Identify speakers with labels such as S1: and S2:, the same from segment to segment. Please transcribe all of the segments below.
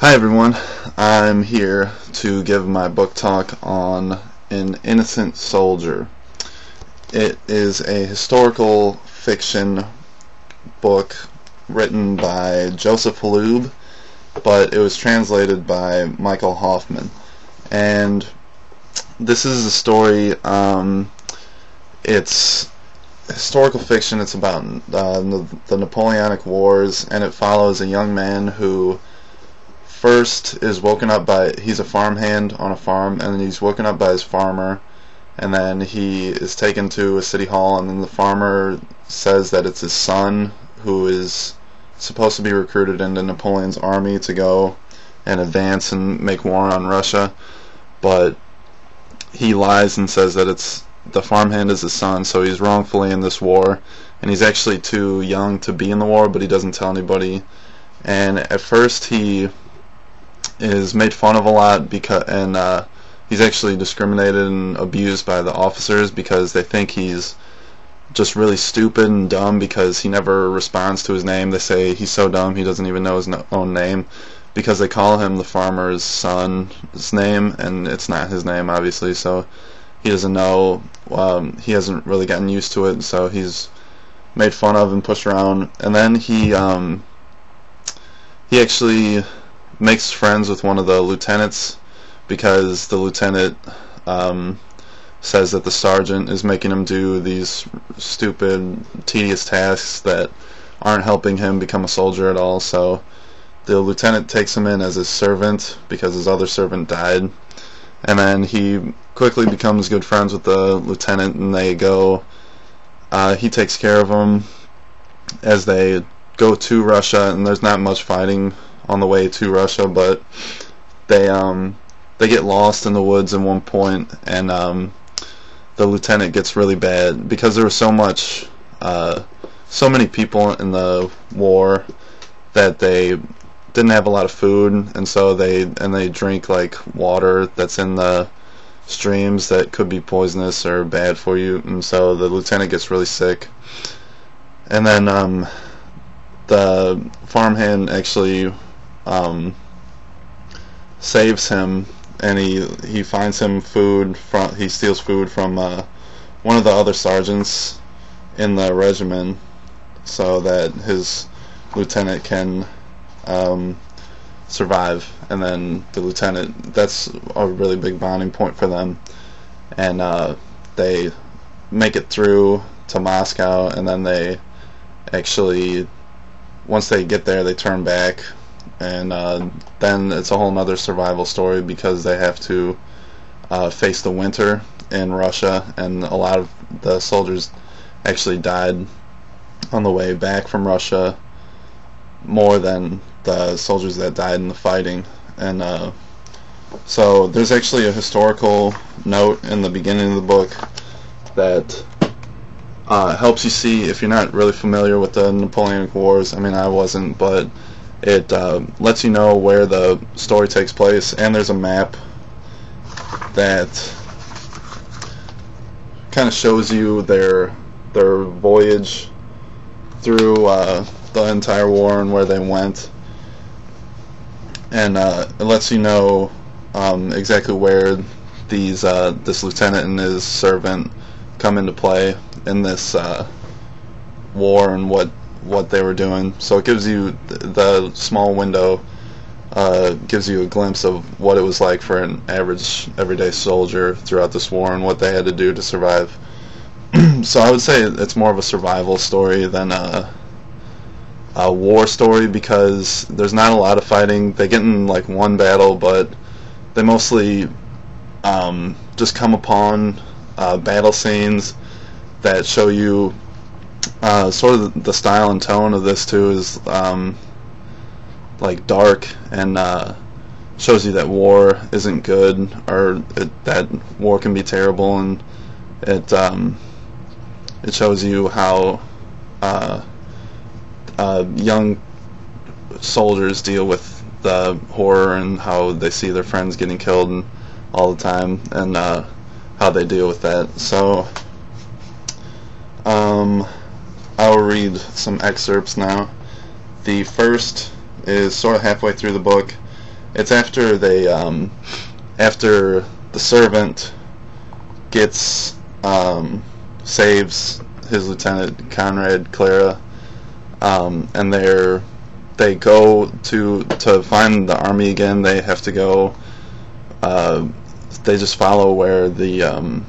S1: Hi everyone, I'm here to give my book talk on An Innocent Soldier. It is a historical fiction book written by Joseph Holub, but it was translated by Michael Hoffman. And this is a story, it's historical fiction. It's about the Napoleonic Wars, and it follows a young man who first is woken up by, he's a farmhand on a farm, and then he's woken up by his farmer, and then he is taken to a city hall, and then the farmer says that it's his son who is supposed to be recruited into Napoleon's army to go and advance and make war on Russia, but he lies and says that the farmhand is his son, so he's wrongfully in this war, and he's actually too young to be in the war, but he doesn't tell anybody. And at first he is made fun of a lot and he's actually discriminated and abused by the officers because they think he's just really stupid and dumb because he never responds to his name. They say he's so dumb he doesn't even know his own name, because they call him the farmer's son's name, and it's not his name, obviously, so he doesn't know. He hasn't really gotten used to it, so he's made fun of and pushed around. And then he actually makes friends with one of the lieutenants, because the lieutenant says that the sergeant is making him do these stupid, tedious tasks that aren't helping him become a soldier at all. So the lieutenant takes him in as his servant because his other servant died, and then he quickly becomes good friends with the lieutenant, and they go, he takes care of him as they go to Russia, and there's not much fighting on the way to Russia, but they get lost in the woods at one point, and the lieutenant gets really bad because there was so many people in the war that they didn't have a lot of food, and so they drink like water that's in the streams that could be poisonous or bad for you, and so the lieutenant gets really sick. And then the farmhand actually saves him, and he finds him food he steals food from one of the other sergeants in the regiment so that his lieutenant can survive. And then the lieutenant, that's a really big bonding point for them, and they make it through to Moscow, and then they actually, once they get there, they turn back, and then it's a whole nother survival story because they have to face the winter in Russia, and a lot of the soldiers actually died on the way back from Russia, more than the soldiers that died in the fighting. And so there's actually a historical note in the beginning of the book that helps you see, if you're not really familiar with the Napoleonic Wars. I mean, I wasn't, but it lets you know where the story takes place, and there's a map that kind of shows you their voyage through the entire war and where they went, and it lets you know exactly where this lieutenant and his servant come into play in this war and what they were doing. So it gives you the small window, gives you a glimpse of what it was like for an average everyday soldier throughout this war and what they had to do to survive. So I would say it's more of a survival story than a war story, because there's not a lot of fighting. They get in like one battle, but they mostly just come upon battle scenes that show you sort of the style and tone of this too is like dark, and shows you that war isn't good, or that war can be terrible, and it shows you how young soldiers deal with the horror and how they see their friends getting killed all the time, and how they deal with that. So I'll read some excerpts now. The first is sort of halfway through the book, It's after they after the servant gets saves his lieutenant Conrad Clara, and they go to find the army again. They have to go. They just follow where the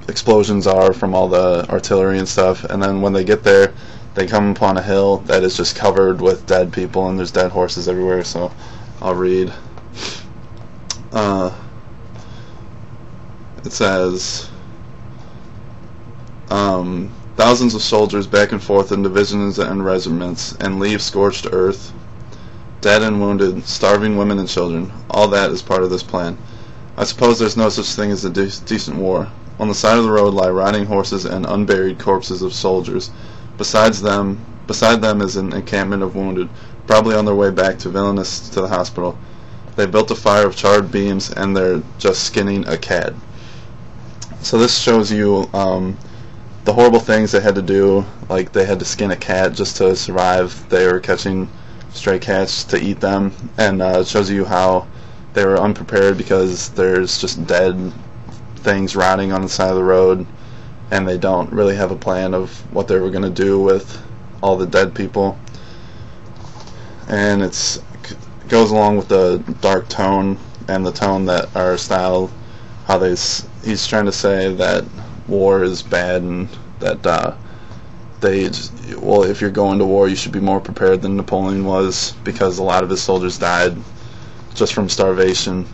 S1: explosions are from all the artillery and stuff, and then when they get there, they come upon a hill that is just covered with dead people, and there's dead horses everywhere. So I'll read. It says, thousands of soldiers back and forth in divisions and regiments, and leave scorched earth, dead and wounded, starving women and children. All that is part of this plan. I suppose there's no such thing as a decent war. On the side of the road lie rotting horses and unburied corpses of soldiers. Beside them is an encampment of wounded, probably on their way back to Vilnius to the hospital. They built a fire of charred beams, and they're just skinning a cat. So this shows you the horrible things they had to do, like they had to skin a cat just to survive. They were catching stray cats to eat them, and it shows you how they were unprepared because there's just dead things rotting on the side of the road, and they don't really have a plan of what they were going to do with all the dead people. And it goes along with the dark tone and the tone that our style, how he's trying to say that war is bad, and that if you're going to war, you should be more prepared than Napoleon was, because a lot of his soldiers died just from starvation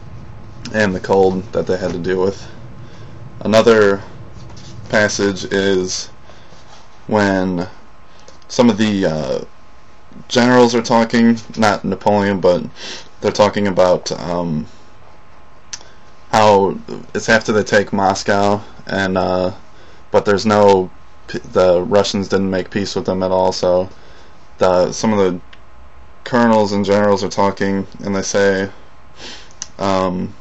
S1: and the cold that they had to deal with. Another passage is when some of the generals are talking, not Napoleon, but they're talking about how it's after they take Moscow, and but there's the Russians didn't make peace with them at all. So some of the colonels and generals are talking, and they say, "Thunder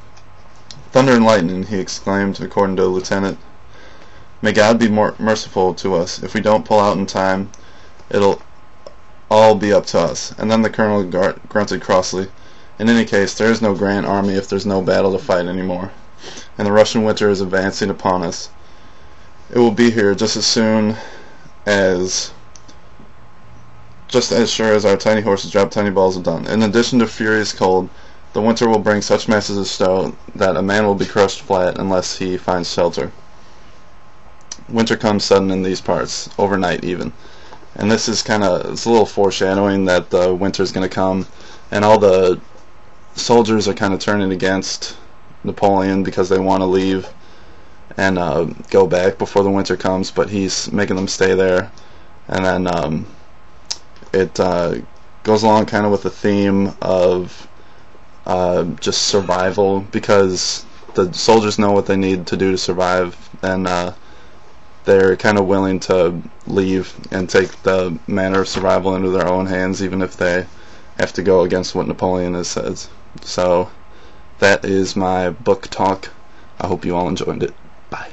S1: and lightning," he exclaimed, according to a lieutenant. "May God be more merciful to us. If we don't pull out in time, it'll all be up to us." And then the colonel grunted crossly, "In any case, there is no grand army if there's no battle to fight anymore, and the Russian winter is advancing upon us. It will be here just as sure as our tiny horses drop tiny balls of dung. In addition to furious cold, the winter will bring such masses of snow that a man will be crushed flat unless he finds shelter. Winter comes sudden in these parts, overnight even." And this is it's a little foreshadowing that the winter is going to come, and all the soldiers are kind of turning against Napoleon because they want to leave and go back before the winter comes, but he's making them stay there. And then it goes along kind of with the theme of just survival, because the soldiers know what they need to do to survive, and they're kind of willing to leave and take the matter of survival into their own hands, even if they have to go against what Napoleon has said. So that is my book talk. I hope you all enjoyed it. Bye.